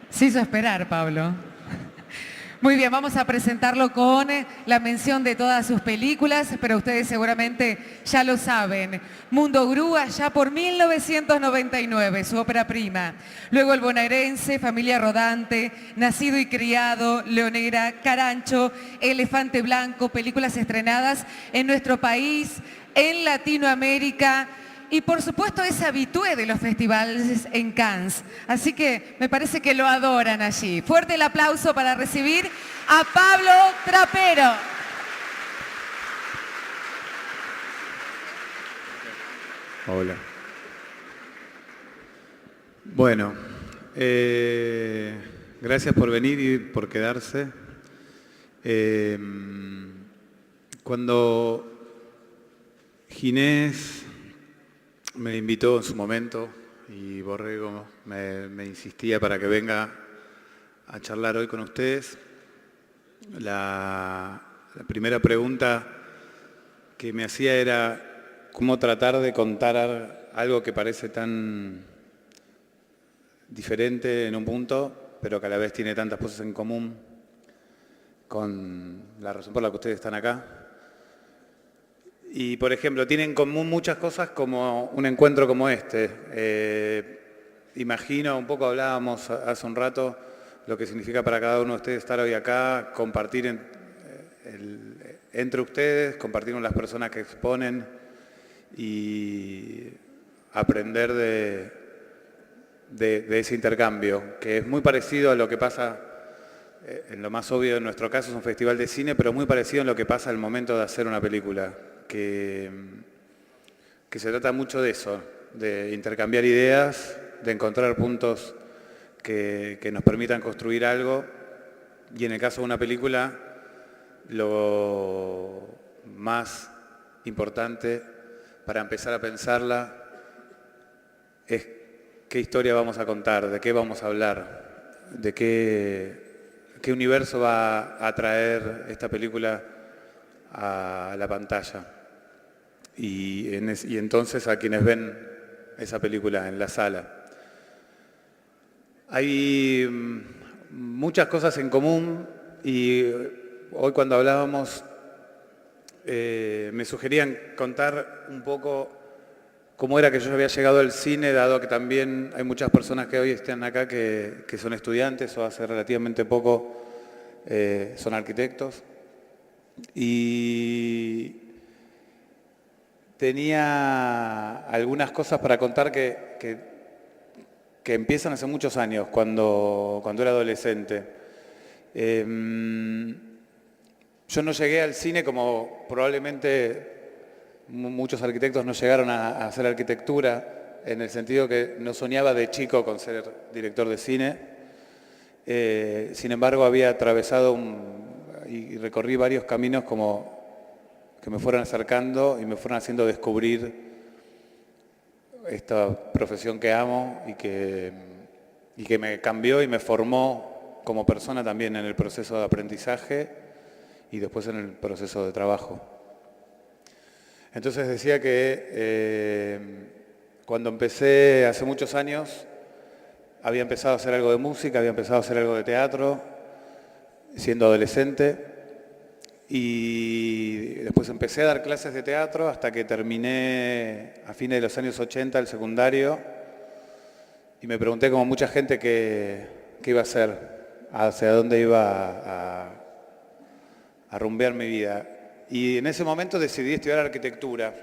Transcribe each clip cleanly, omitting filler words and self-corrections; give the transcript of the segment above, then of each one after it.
Se hizo esperar, Pablo. Muy bien, vamos a presentarlo con la mención de todas sus películas, pero ustedes seguramente ya lo saben. Mundo Grúa, ya por 1999, su ópera prima. Luego El bonaerense, Familia rodante, Nacido y criado, Leonera, Carancho, Elefante blanco, películas estrenadas en nuestro país, en Latinoamérica. Y por supuesto es habitué de los festivales en Cannes. Así que me parece que lo adoran allí. Fuerte el aplauso para recibir a Pablo Trapero. Hola. Bueno, gracias por venir y por quedarse. Cuando Ginés me invitó en su momento y Borrego me insistía para que venga a charlar hoy con ustedes, la primera pregunta que me hacía era cómo tratar de contar algo que parece tan diferente en un punto, pero que a la vez tiene tantas cosas en común con la razón por la que ustedes están acá. Y, por ejemplo, tienen en común muchas cosas como un encuentro como este. Imagino, un poco hablábamos hace un rato, lo que significa para cada uno de ustedes estar hoy acá, compartir entre ustedes, compartir con las personas que exponen y aprender de ese intercambio, que es muy parecido a lo que pasa, en lo más obvio en nuestro caso es un festival de cine, pero muy parecido en lo que pasa al momento de hacer una película. Que se trata mucho de eso, de intercambiar ideas, de encontrar puntos que nos permitan construir algo, y en el caso de una película, lo más importante para empezar a pensarla es qué historia vamos a contar, de qué vamos a hablar, de qué universo va a traer esta película a la pantalla. Y entonces a quienes ven esa película en la sala. Hay muchas cosas en común y hoy cuando hablábamos me sugerían contar un poco cómo era que yo había llegado al cine, dado que también hay muchas personas que hoy están acá que son estudiantes o hace relativamente poco son arquitectos. Y tenía algunas cosas para contar que empiezan hace muchos años, cuando era adolescente. Yo no llegué al cine como probablemente muchos arquitectos no llegaron a hacer arquitectura, en el sentido que no soñaba de chico con ser director de cine. Sin embargo, había atravesado y recorrí varios caminos como que me fueron acercando y me fueron haciendo descubrir esta profesión que amo y que me cambió y me formó como persona también en el proceso de aprendizaje y después en el proceso de trabajo. Entonces decía que cuando empecé hace muchos años, había empezado a hacer algo de música, había empezado a hacer algo de teatro, siendo adolescente, y después empecé a dar clases de teatro hasta que terminé a fines de los años 80 el secundario, y me pregunté, como mucha gente, qué iba a hacer, hacia dónde iba a rumbear mi vida. Y en ese momento decidí estudiar arquitectura.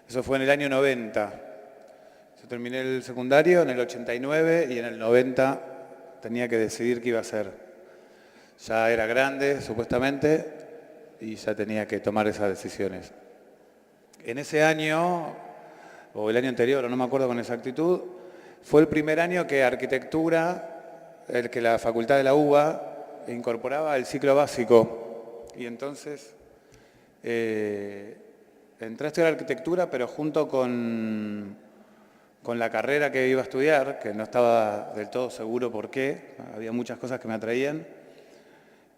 Eso fue en el año 90. Yo terminé el secundario en el 89 y en el 90 tenía que decidir qué iba a hacer. Ya era grande, supuestamente, y ya tenía que tomar esas decisiones. En ese año, o el año anterior, o no me acuerdo con exactitud, fue el primer año que arquitectura, que la Facultad de la UBA incorporaba el ciclo básico. Y entonces entré a estudiar arquitectura, pero junto con la carrera que iba a estudiar, que no estaba del todo seguro por qué, había muchas cosas que me atraían.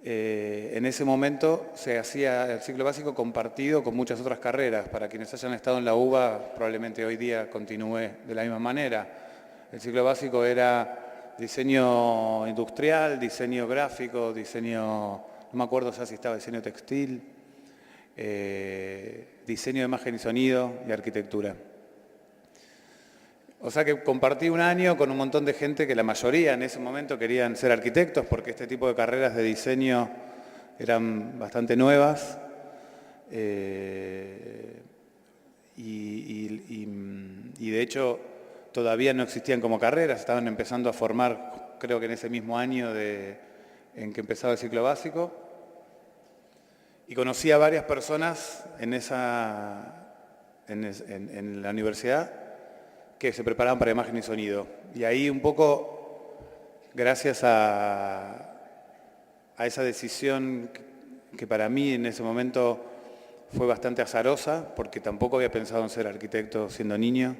En ese momento se hacía el ciclo básico compartido con muchas otras carreras. Para quienes hayan estado en la UBA, probablemente hoy día continúe de la misma manera. El ciclo básico era diseño industrial, diseño gráfico, diseño, no me acuerdo ya si estaba diseño textil, diseño de imagen y sonido y arquitectura. O sea que compartí un año con un montón de gente que la mayoría en ese momento querían ser arquitectos porque este tipo de carreras de diseño eran bastante nuevas. Y de hecho todavía no existían como carreras, estaban empezando a formar, creo que en ese mismo año en que empezaba el ciclo básico. Y conocí a varias personas en la universidad que se preparaban para imagen y sonido. Y ahí un poco, gracias a esa decisión que para mí en ese momento fue bastante azarosa, porque tampoco había pensado en ser arquitecto siendo niño,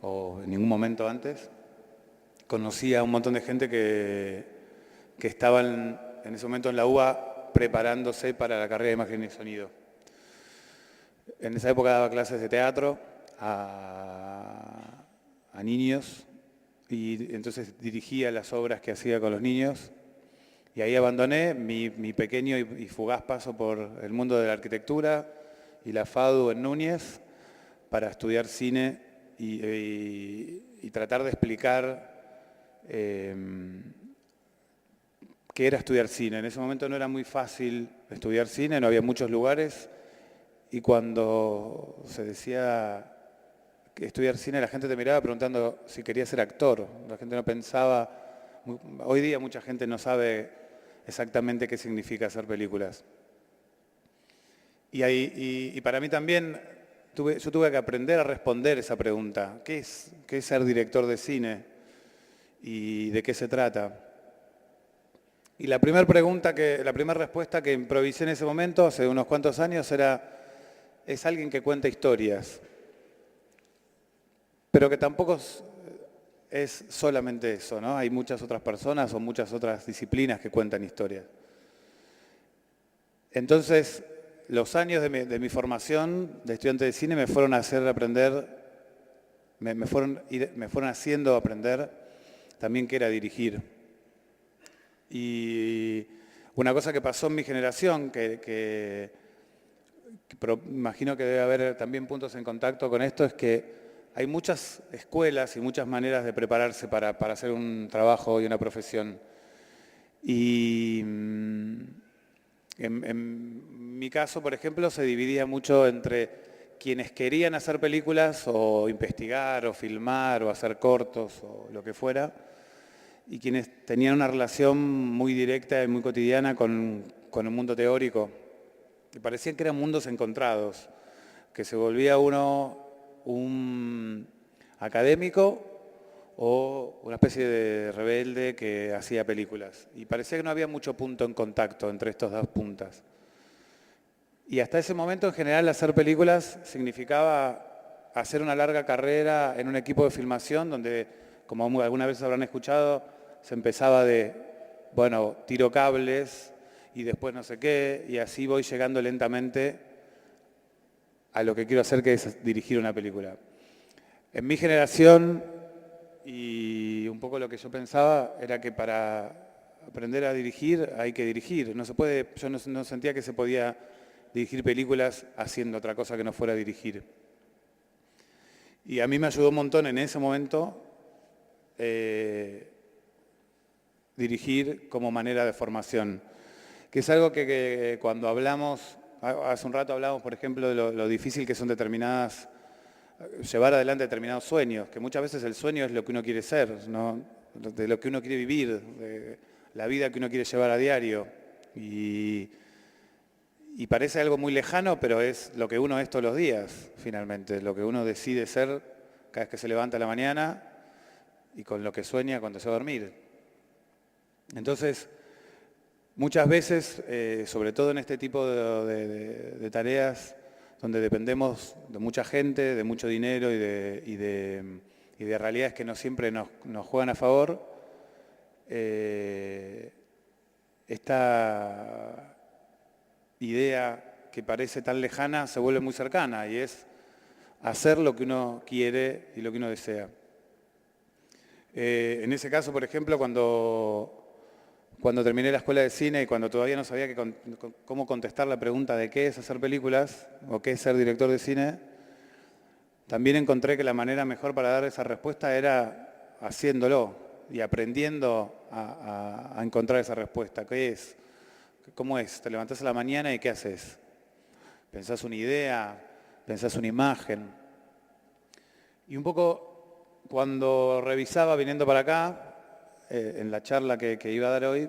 o en ningún momento antes. Conocí a un montón de gente que estaban en ese momento en la UBA preparándose para la carrera de imagen y sonido. En esa época daba clases de teatro a niños y entonces dirigía las obras que hacía con los niños. Y ahí abandoné mi pequeño y fugaz paso por el mundo de la arquitectura y la FADU en Núñez para estudiar cine y tratar de explicar qué era estudiar cine. En ese momento no era muy fácil estudiar cine, no había muchos lugares y cuando se decía que estudiar cine la gente te miraba preguntando si quería ser actor. La gente no pensaba, hoy día mucha gente no sabe exactamente qué significa hacer películas. Y para mí también, yo tuve que aprender a responder esa pregunta. ¿Qué es ser director de cine? ¿Y de qué se trata? Y la primera respuesta que improvisé en ese momento, hace unos cuantos años, es alguien que cuenta historias. Pero que tampoco es solamente eso, ¿no? Hay muchas otras personas o muchas otras disciplinas que cuentan historias. Entonces, los años de mi formación de estudiante de cine me fueron a hacer aprender, me fueron haciendo aprender también qué era dirigir. Y una cosa que pasó en mi generación, pero imagino que debe haber también puntos en contacto con esto, es que hay muchas escuelas y muchas maneras de prepararse para hacer un trabajo y una profesión. Y en mi caso, por ejemplo, se dividía mucho entre quienes querían hacer películas o investigar o filmar o hacer cortos o lo que fuera, y quienes tenían una relación muy directa y muy cotidiana con el mundo teórico. Y parecían que eran mundos encontrados, que se volvía uno un académico o una especie de rebelde que hacía películas. Y parecía que no había mucho punto en contacto entre estas dos puntas. Y hasta ese momento, en general, hacer películas significaba hacer una larga carrera en un equipo de filmación donde, como alguna vez habrán escuchado, se empezaba tiro cables y después no sé qué, y así voy llegando lentamente a lo que quiero hacer, que es dirigir una película. En mi generación, y un poco lo que yo pensaba, era que para aprender a dirigir hay que dirigir. Yo no sentía que se podía dirigir películas haciendo otra cosa que no fuera dirigir. Y a mí me ayudó un montón en ese momento dirigir como manera de formación, que es algo que cuando hablamos, hace un rato hablamos, por ejemplo, de lo difícil que son llevar adelante determinados sueños, que muchas veces el sueño es lo que uno quiere ser, ¿no? De lo que uno quiere vivir, de la vida que uno quiere llevar a diario. Y parece algo muy lejano, pero es lo que uno es todos los días, finalmente, lo que uno decide ser cada vez que se levanta a la mañana y con lo que sueña cuando se va a dormir. Entonces, muchas veces, sobre todo en este tipo de tareas donde dependemos de mucha gente, de mucho dinero y de realidades que no siempre nos juegan a favor, esta idea que parece tan lejana se vuelve muy cercana y es hacer lo que uno quiere y lo que uno desea. En ese caso, por ejemplo, cuando terminé la escuela de cine y cuando todavía no sabía cómo contestar la pregunta de qué es hacer películas o qué es ser director de cine, también encontré que la manera mejor para dar esa respuesta era haciéndolo y aprendiendo a encontrar esa respuesta. ¿Qué es? ¿Cómo es? Te levantás a la mañana y ¿qué haces? Pensás una idea, pensás una imagen. Y un poco cuando revisaba viniendo para acá, en la charla que iba a dar hoy,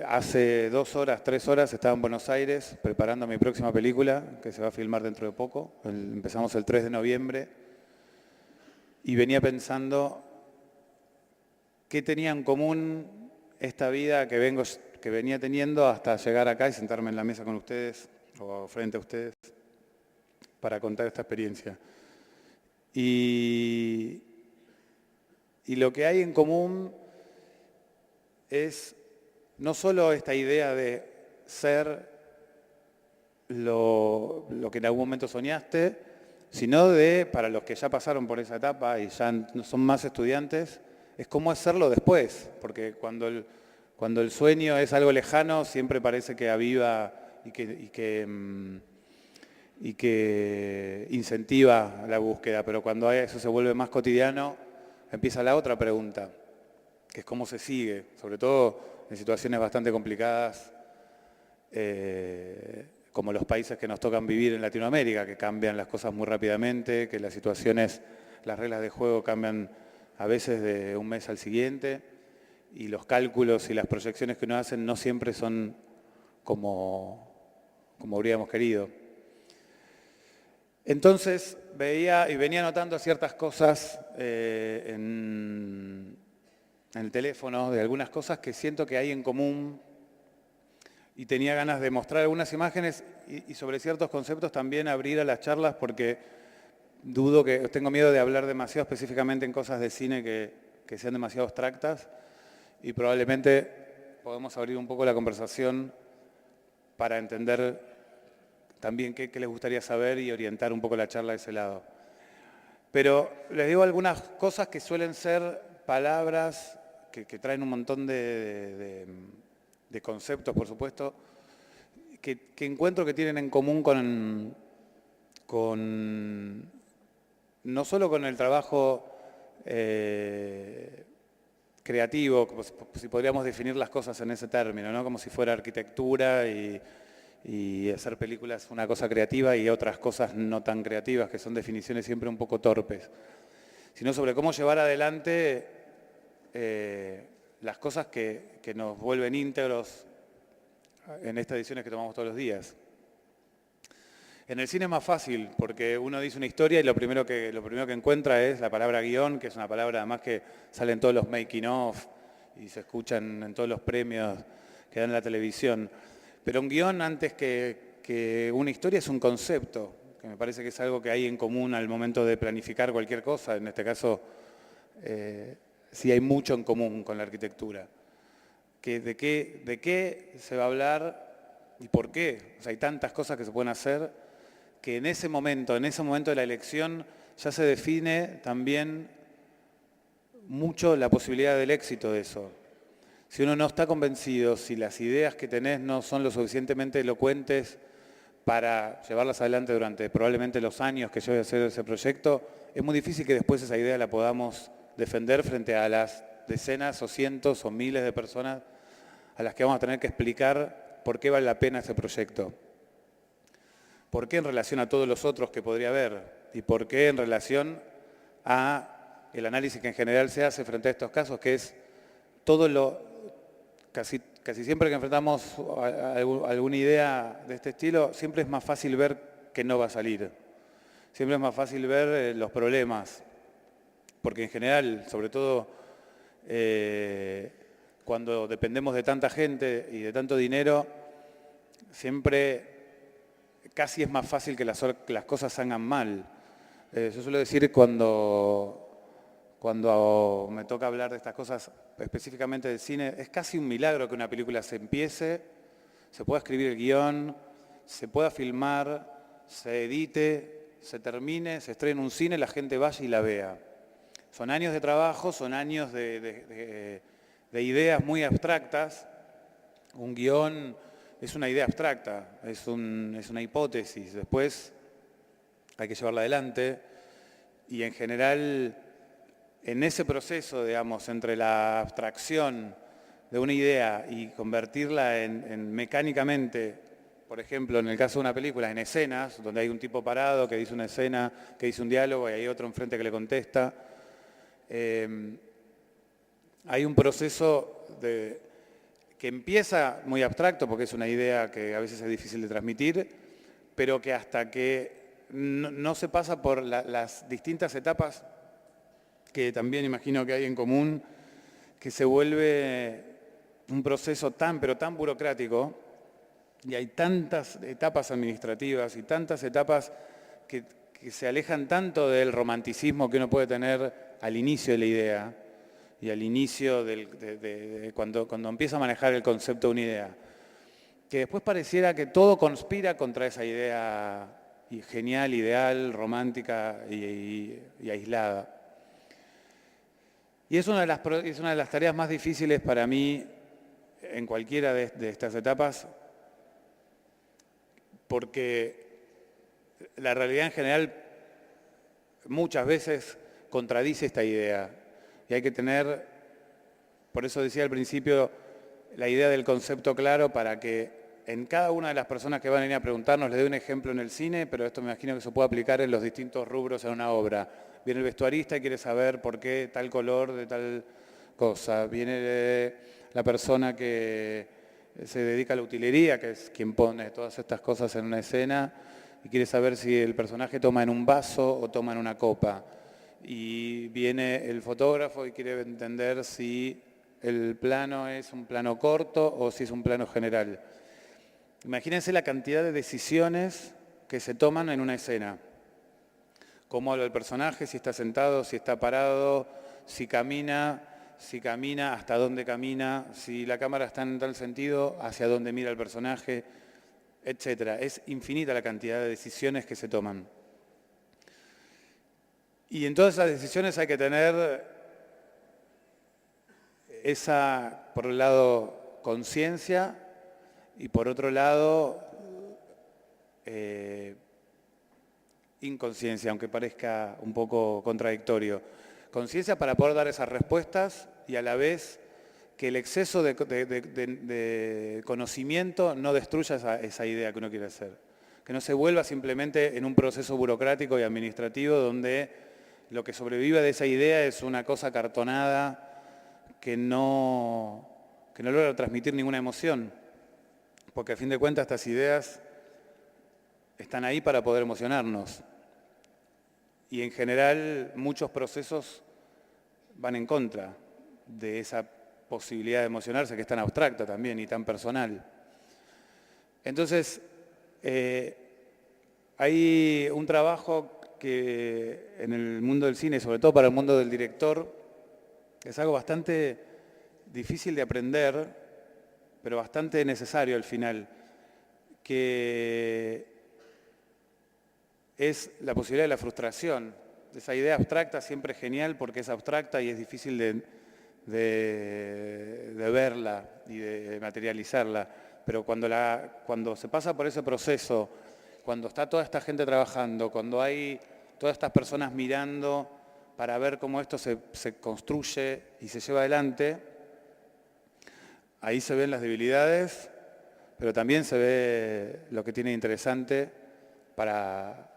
hace 2 horas, 3 horas estaba en Buenos Aires preparando mi próxima película, que se va a filmar dentro de poco. Empezamos el 3 de noviembre. Y venía pensando qué tenía en común esta vida que venía teniendo hasta llegar acá y sentarme en la mesa con ustedes o frente a ustedes para contar esta experiencia. Y lo que hay en común es no solo esta idea de ser lo que en algún momento soñaste, sino de, para los que ya pasaron por esa etapa y ya no son más estudiantes, es cómo hacerlo después, porque cuando el sueño es algo lejano, siempre parece que aviva y que incentiva la búsqueda, pero cuando eso se vuelve más cotidiano, empieza la otra pregunta, que es cómo se sigue, sobre todo en situaciones bastante complicadas, como los países que nos tocan vivir en Latinoamérica, que cambian las cosas muy rápidamente, que las situaciones, las reglas de juego cambian a veces de un mes al siguiente, y los cálculos y las proyecciones que uno hace no siempre son como habríamos querido. Entonces veía y venía notando ciertas cosas en el teléfono, de algunas cosas que siento que hay en común, y tenía ganas de mostrar algunas imágenes y sobre ciertos conceptos también abrir a las charlas, porque tengo miedo de hablar demasiado específicamente en cosas de cine que sean demasiado abstractas, y probablemente podemos abrir un poco la conversación para entender también qué les gustaría saber y orientar un poco la charla de ese lado. Pero les digo algunas cosas que suelen ser palabras que traen un montón de conceptos, por supuesto, que encuentro que tienen en común no solo con el trabajo creativo, si podríamos definir las cosas en ese término, ¿no? Como si fuera arquitectura y hacer películas una cosa creativa y otras cosas no tan creativas, que son definiciones siempre un poco torpes, sino sobre cómo llevar adelante las cosas que nos vuelven íntegros en estas decisiones que tomamos todos los días. En el cine es más fácil, porque uno dice una historia y lo primero que encuentra es la palabra guión, que es una palabra además que sale en todos los making of y se escuchan en todos los premios que dan en la televisión. Pero un guión, antes que una historia, es un concepto, que me parece que es algo que hay en común al momento de planificar cualquier cosa. En este caso, sí hay mucho en común con la arquitectura. ¿De qué se va a hablar y por qué? O sea, hay tantas cosas que se pueden hacer que en ese momento de la elección, ya se define también mucho la posibilidad del éxito de eso. Si uno no está convencido, si las ideas que tenés no son lo suficientemente elocuentes para llevarlas adelante durante probablemente los años que lleve a hacer ese proyecto, es muy difícil que después esa idea la podamos defender frente a las decenas o cientos o miles de personas a las que vamos a tener que explicar por qué vale la pena ese proyecto. ¿Por qué en relación a todos los otros que podría haber? ¿Y por qué en relación a el análisis que en general se hace frente a estos casos, que es casi siempre que enfrentamos alguna idea de este estilo, siempre es más fácil ver que no va a salir. Siempre es más fácil ver los problemas, porque en general, sobre todo cuando dependemos de tanta gente y de tanto dinero, siempre casi es más fácil que las cosas salgan mal. Yo suelo decir cuando me toca hablar de estas cosas, específicamente del cine, es casi un milagro que una película se empiece, se pueda escribir el guión, se pueda filmar, se edite, se termine, se estrene en un cine, la gente vaya y la vea. Son años de trabajo, son años de ideas muy abstractas. Un guión es una idea abstracta, es una hipótesis. Después hay que llevarla adelante y en general en ese proceso, digamos, entre la abstracción de una idea y convertirla en mecánicamente, por ejemplo, en el caso de una película, en escenas, donde hay un tipo parado que dice una escena, que dice un diálogo y hay otro enfrente que le contesta, hay un proceso que empieza muy abstracto, porque es una idea que a veces es difícil de transmitir, pero que hasta que no se pasa por las distintas etapas que también imagino que hay en común, que se vuelve un proceso pero tan burocrático, y hay tantas etapas administrativas y tantas etapas que se alejan tanto del romanticismo que uno puede tener al inicio de la idea y al inicio cuando empieza a manejar el concepto de una idea, que después pareciera que todo conspira contra esa idea genial, ideal, romántica y aislada. Y es una de las tareas más difíciles para mí en cualquiera de estas etapas, porque la realidad en general muchas veces contradice esta idea. Y hay que tener, por eso decía al principio, la idea del concepto claro para que en cada una de las personas que van a venir a preguntarnos les dé un ejemplo en el cine, pero esto me imagino que se puede aplicar en los distintos rubros en una obra. Viene el vestuarista y quiere saber por qué tal color de tal cosa. Viene la persona que se dedica a la utilería, que es quien pone todas estas cosas en una escena, y quiere saber si el personaje toma en un vaso o toma en una copa. Y viene el fotógrafo y quiere entender si el plano es un plano corto o si es un plano general. Imagínense la cantidad de decisiones que se toman en una escena. Cómo habla el personaje, si está sentado, si está parado, si camina, hasta dónde camina, si la cámara está en tal sentido, hacia dónde mira el personaje, etc. Es infinita la cantidad de decisiones que se toman. Y en todas esas decisiones hay que tener esa, por un lado, conciencia y por otro lado, inconsciencia, aunque parezca un poco contradictorio. Conciencia para poder dar esas respuestas y a la vez que el exceso de conocimiento no destruya esa idea que uno quiere hacer. Que no se vuelva simplemente en un proceso burocrático y administrativo donde lo que sobrevive de esa idea es una cosa cartonada que no logra transmitir ninguna emoción. Porque a fin de cuentas estas ideas están ahí para poder emocionarnos. Y en general muchos procesos van en contra de esa posibilidad de emocionarse que es tan abstracta también y tan personal. Entonces, hay un trabajo que en el mundo del cine, sobre todo para el mundo del director, es algo bastante difícil de aprender, pero bastante necesario al final, que es la posibilidad de la frustración. Esa idea abstracta siempre es genial porque es abstracta y es difícil de verla y de materializarla. Pero cuando se pasa por ese proceso, cuando está toda esta gente trabajando, cuando hay todas estas personas mirando para ver cómo esto se construye y se lleva adelante, ahí se ven las debilidades, pero también se ve lo que tiene interesante para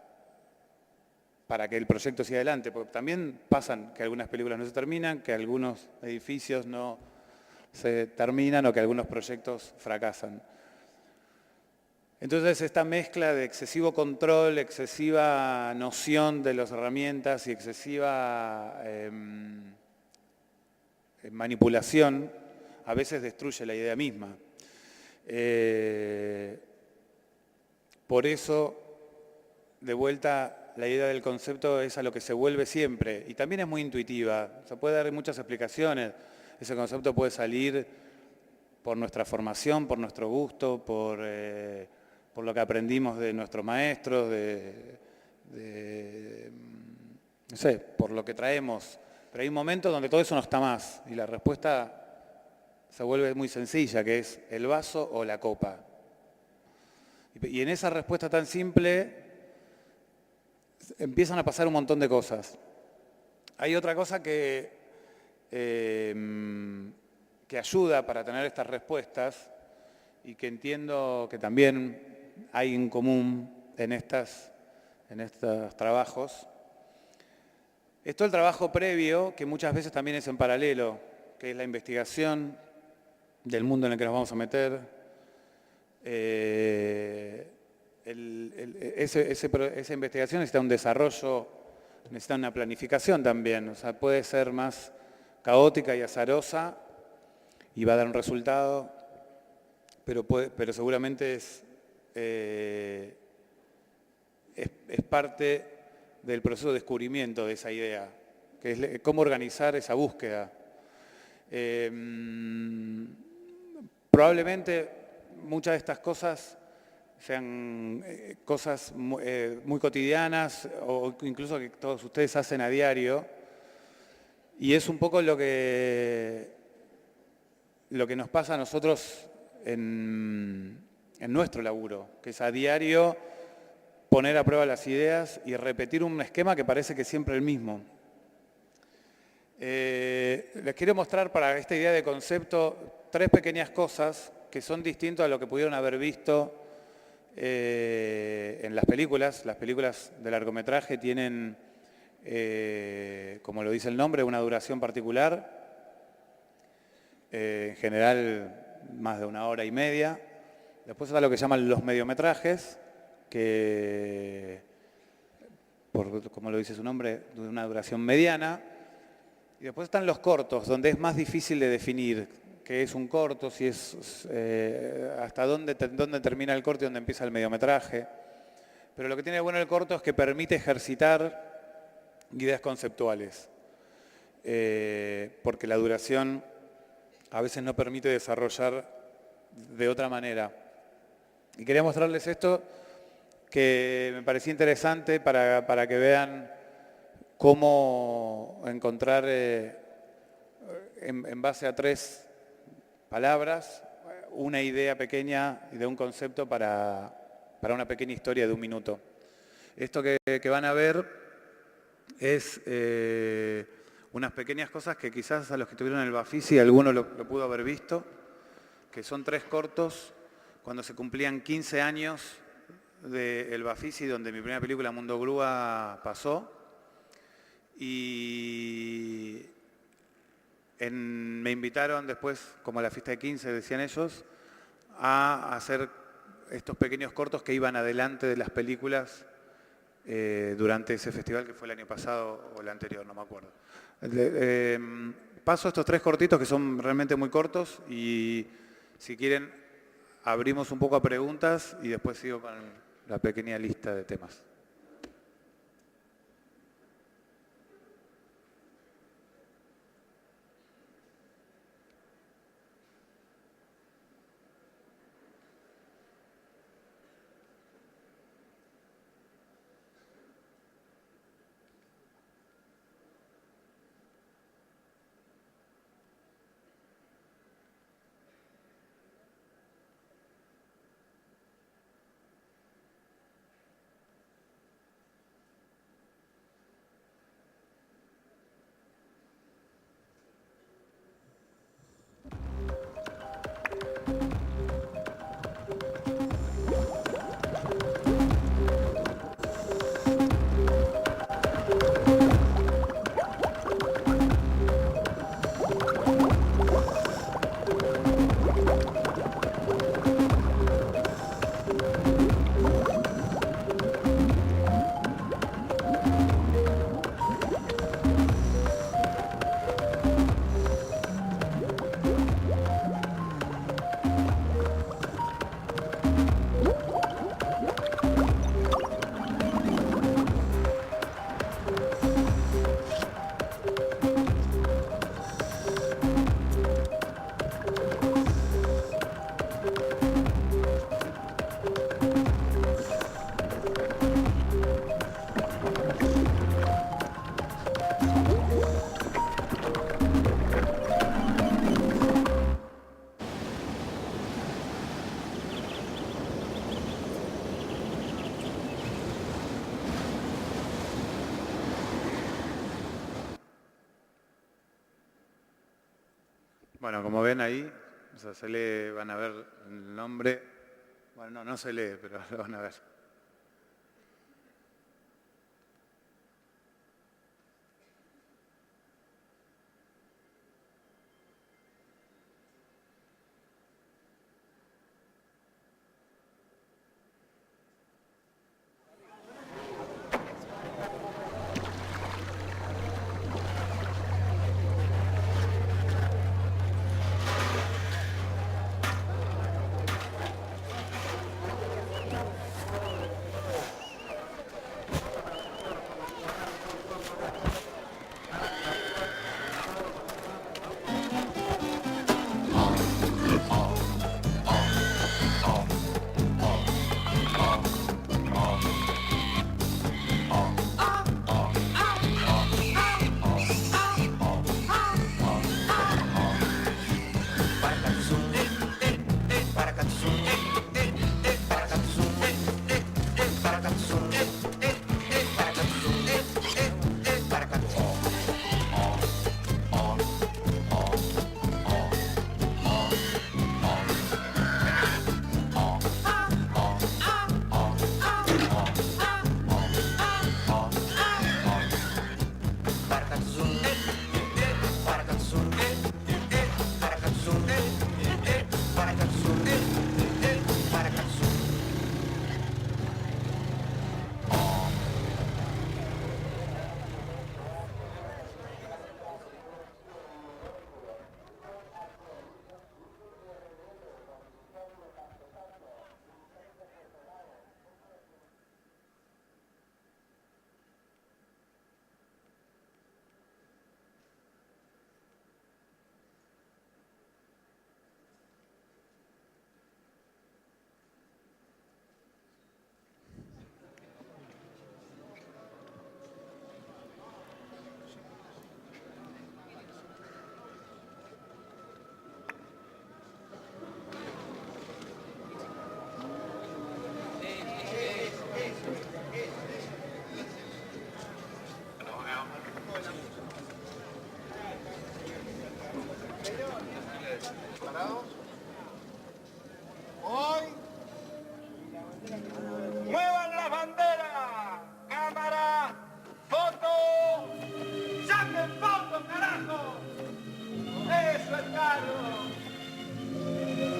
que el proyecto siga adelante. Porque también pasan que algunas películas no se terminan, que algunos edificios no se terminan o que algunos proyectos fracasan. Entonces esta mezcla de excesivo control, excesiva noción de las herramientas y excesiva manipulación a veces destruye la idea misma. Por eso, de vuelta, la idea del concepto es a lo que se vuelve siempre y también es muy intuitiva. Se puede dar muchas explicaciones. Ese concepto puede salir por nuestra formación, por nuestro gusto, por lo que aprendimos de nuestros maestros, no sé, por lo que traemos Pero hay un momento donde todo eso no está más y la respuesta se vuelve muy sencilla, que es el vaso o la copa. Y en esa respuesta tan simple empiezan a pasar un montón de cosas. Hay otra cosa que ayuda para tener estas respuestas y que entiendo que también hay en común en estos trabajos. Es todo el trabajo previo, que muchas veces también es en paralelo, que es la investigación del mundo en el que nos vamos a meter. Esa investigación necesita un desarrollo, necesita una planificación también. O sea, puede ser más caótica y azarosa y va a dar un resultado, pero seguramente es parte del proceso de descubrimiento de esa idea, que es cómo organizar esa búsqueda. Probablemente muchas de estas cosas sean cosas muy cotidianas o incluso que todos ustedes hacen a diario, y es un poco lo que nos pasa a nosotros en nuestro laburo, que es a diario poner a prueba las ideas y repetir un esquema que parece que es siempre el mismo. Les quiero mostrar para esta idea de concepto 3 pequeñas cosas que son distintas a lo que pudieron haber visto en las películas. Las películas de largometraje tienen, como lo dice el nombre, una duración particular, en general más de 1 hora y media. Después está lo que llaman los mediometrajes, que, como lo dice su nombre, de una duración mediana. Y después están los cortos, donde es más difícil de definir qué es un corto, si es hasta dónde termina el corto y dónde empieza el mediometraje. Pero lo que tiene bueno el corto es que permite ejercitar ideas conceptuales, porque la duración a veces no permite desarrollar de otra manera. Y quería mostrarles esto, que me parecía interesante para que vean cómo encontrar, en base a 3 palabras, una idea pequeña de un concepto para una pequeña historia de 1 minuto. Esto que van a ver es unas pequeñas cosas que quizás a los que estuvieron en el Bafisi alguno lo pudo haber visto, que son 3 cortos cuando se cumplían 15 años del Bafisi, donde mi primera película, Mundo Grúa, pasó. Y me invitaron después, como a la fiesta de 15, decían ellos, a hacer estos pequeños cortos que iban adelante de las películas durante ese festival que fue el año pasado o el anterior, no me acuerdo. Paso estos 3 cortitos que son realmente muy cortos y si quieren abrimos un poco a preguntas y después sigo con la pequeña lista de temas. Bueno, como ven ahí, o sea, se lee, van a ver el nombre. Bueno, no se lee, pero lo van a ver. Hoy, muevan las banderas, cámara, foto, saquen foto, carajo. Eso es Carlos,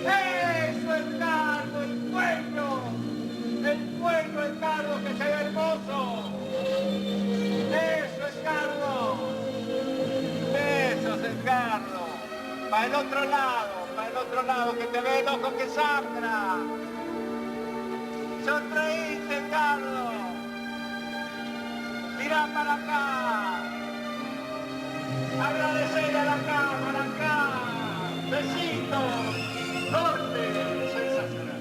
eso es Carlos, el cuello es Carlos que se ve hermoso. Eso es Carlos, eso es Carlos. Para el otro lado, que te ve el ojo que sangra. Sonreíste, Carlos. Mirá para acá. Agradecerle a la cámara acá. Besitos. Corte. Sensacional.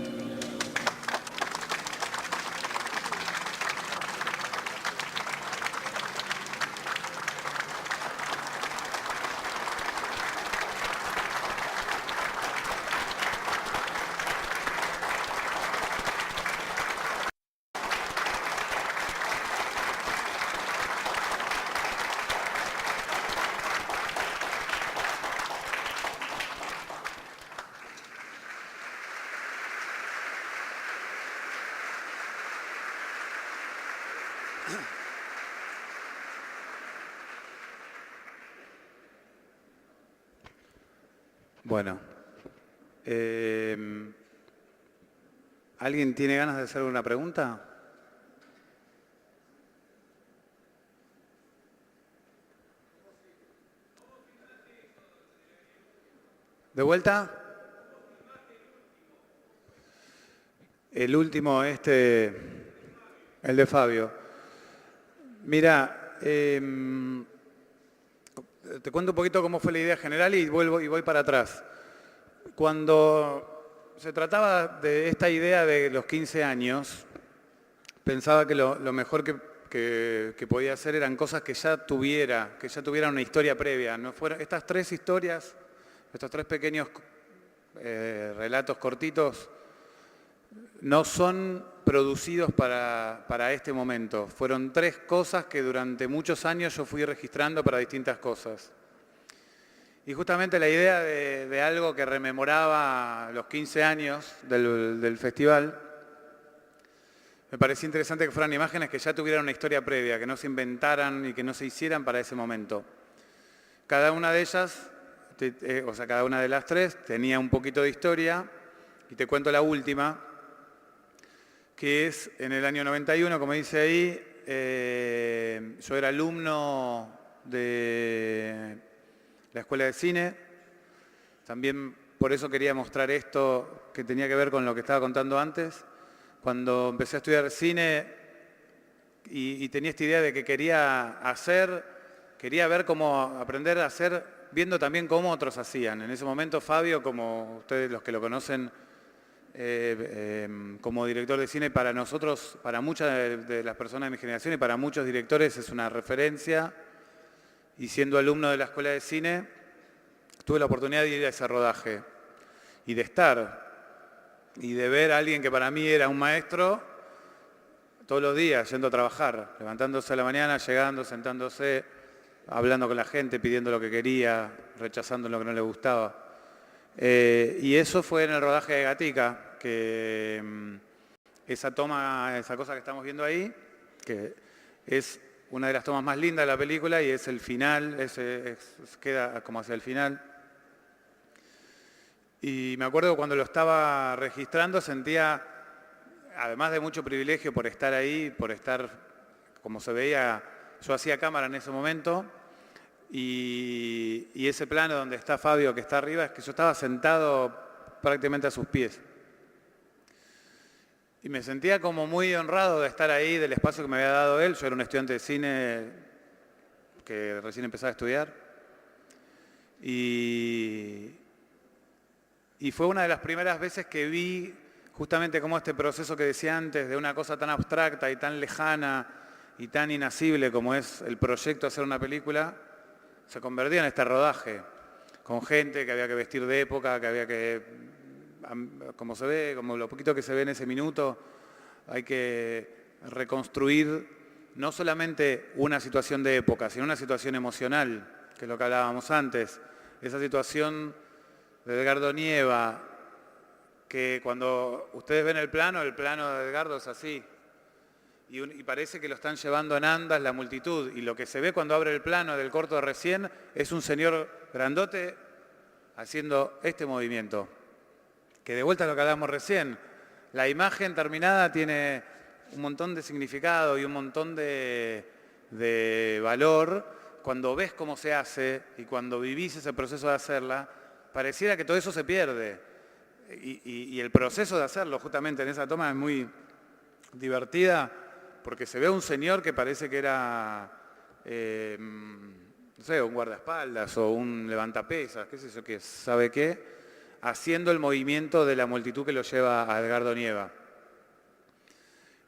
Bueno, ¿alguien tiene ganas de hacer una pregunta? ¿De vuelta? El último, el de Fabio. Mira, te cuento un poquito cómo fue la idea general y voy para atrás. Cuando se trataba de esta idea de los 15 años, pensaba que lo mejor que podía hacer eran cosas que ya tuvieran una historia previa. ¿No? Estas tres historias, estos tres pequeños relatos cortitos, no son producidos para este momento. Fueron tres cosas que durante muchos años yo fui registrando para distintas cosas. Y justamente la idea de algo que rememoraba los 15 años del festival, me parecía interesante que fueran imágenes que ya tuvieran una historia previa, que no se inventaran y que no se hicieran para ese momento. Cada una de ellas, cada una de las tres, tenía un poquito de historia, y te cuento la última, que es en el año 91, como dice ahí, yo era alumno de la Escuela de Cine. También por eso quería mostrar esto que tenía que ver con lo que estaba contando antes. Cuando empecé a estudiar cine y tenía esta idea de que quería ver cómo aprender a hacer, viendo también cómo otros hacían. En ese momento Fabio, como ustedes los que lo conocen, como director de cine, para nosotros, para muchas de las personas de mi generación y para muchos directores es una referencia. Y siendo alumno de la Escuela de Cine, tuve la oportunidad de ir a ese rodaje y de estar y de ver a alguien que para mí era un maestro todos los días yendo a trabajar, levantándose a la mañana, llegando, sentándose, hablando con la gente, pidiendo lo que quería, rechazando lo que no le gustaba. Y eso fue en el rodaje de Gatica, que esa cosa que estamos viendo ahí, que es una de las tomas más lindas de la película y es el final, queda como hacia el final. Y me acuerdo cuando lo estaba registrando sentía, además de mucho privilegio por estar ahí, por estar, como se veía, yo hacía cámara en ese momento, y ese plano donde está Fabio que está arriba, es que yo estaba sentado prácticamente a sus pies. Y me sentía como muy honrado de estar ahí, del espacio que me había dado él. Yo era un estudiante de cine que recién empezaba a estudiar. Y fue una de las primeras veces que vi justamente cómo este proceso que decía antes, de una cosa tan abstracta y tan lejana y tan inacible como es el proyecto de hacer una película, se convertía en este rodaje, con gente que había que vestir de época, que había que, como se ve, como lo poquito que se ve en ese minuto, hay que reconstruir no solamente una situación de época, sino una situación emocional, que es lo que hablábamos antes. Esa situación de Edgardo Nieva, que cuando ustedes ven el plano de Edgardo es así, y parece que lo están llevando en andas la multitud, y lo que se ve cuando abre el plano del corto de recién es un señor grandote haciendo este movimiento. Que de vuelta a lo que hablábamos recién, la imagen terminada tiene un montón de significado y un montón de valor. Cuando ves cómo se hace y cuando vivís ese proceso de hacerla, pareciera que todo eso se pierde. Y el proceso de hacerlo justamente en esa toma es muy divertida porque se ve a un señor que parece que era, no sé, un guardaespaldas o un levantapesas, qué sé yo, que sabe qué, haciendo el movimiento de la multitud que lo lleva a Edgardo Nieva.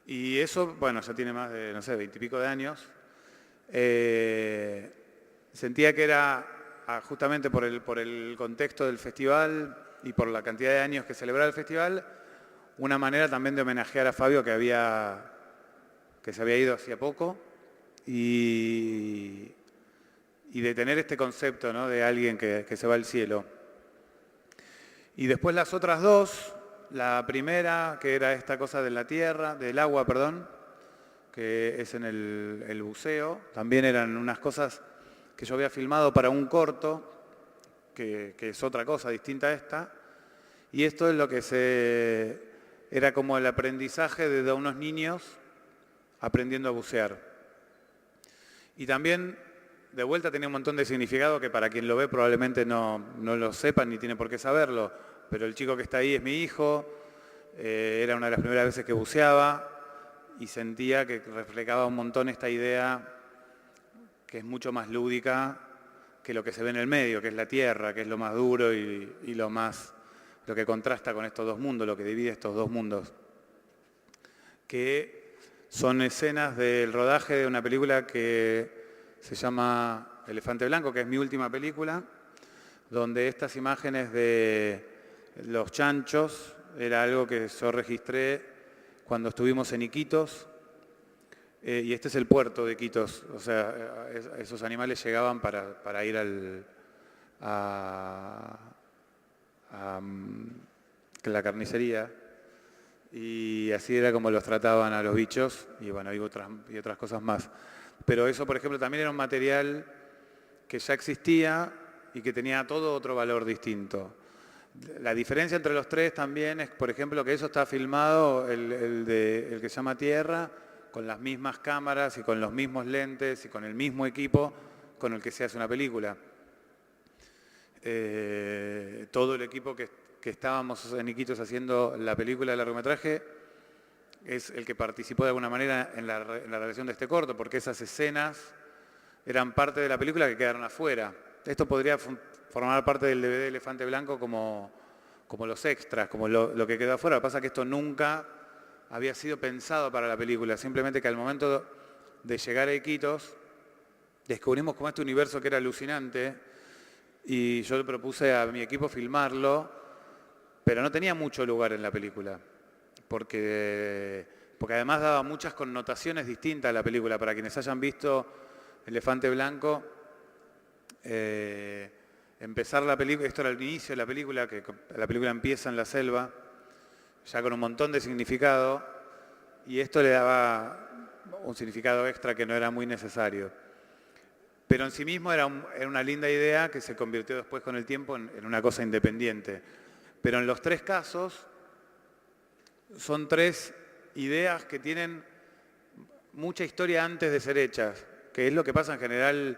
Y eso, bueno, ya tiene más de, no sé, 20 y pico de años. Sentía que era, justamente por el contexto del festival y por la cantidad de años que celebraba el festival, una manera también de homenajear a Fabio que se había ido hacía poco y de tener este concepto, ¿no?, de alguien que se va al cielo. Y después las otras dos, la primera, que era esta cosa de la tierra, del agua, perdón, que es en el buceo, también eran unas cosas que yo había filmado para un corto, que es otra cosa distinta a esta, y esto es lo que era como el aprendizaje de unos niños aprendiendo a bucear. Y también, de vuelta, tenía un montón de significado que para quien lo ve probablemente no lo sepan ni tiene por qué saberlo, pero el chico que está ahí es mi hijo, era una de las primeras veces que buceaba y sentía que reflejaba un montón esta idea que es mucho más lúdica que lo que se ve en el medio, que es la tierra, que es lo más duro y lo que contrasta con estos dos mundos, lo que divide estos dos mundos. Que son escenas del rodaje de una película que se llama Elefante Blanco, que es mi última película, donde estas imágenes de los chanchos era algo que yo registré cuando estuvimos en Iquitos, y este es el puerto de Iquitos, o sea, esos animales llegaban para ir que la carnicería, y así era como los trataban a los bichos, y bueno, y otras cosas más. Pero eso, por ejemplo, también era un material que ya existía y que tenía todo otro valor distinto. La diferencia entre los tres también es, por ejemplo, que eso está filmado, el que se llama Tierra, con las mismas cámaras y con los mismos lentes y con el mismo equipo con el que se hace una película. Todo el equipo que estábamos en Iquitos haciendo la película de largometraje es el que participó de alguna manera en la realización de este corto, porque esas escenas eran parte de la película que quedaron afuera. Esto podría formar parte del DVD Elefante Blanco como los extras, como lo que quedó afuera. Lo que pasa es que esto nunca había sido pensado para la película, simplemente que al momento de llegar a Iquitos descubrimos como este universo que era alucinante y yo le propuse a mi equipo filmarlo, pero no tenía mucho lugar en la película, porque además daba muchas connotaciones distintas a la película. Para quienes hayan visto Elefante Blanco, empezar la película, esto era el inicio de la película, que la película empieza en la selva, ya con un montón de significado, y esto le daba un significado extra que no era muy necesario. Pero en sí mismo era una linda idea que se convirtió después con el tiempo en una cosa independiente. Pero en los tres casos son tres ideas que tienen mucha historia antes de ser hechas, que es lo que pasa en general,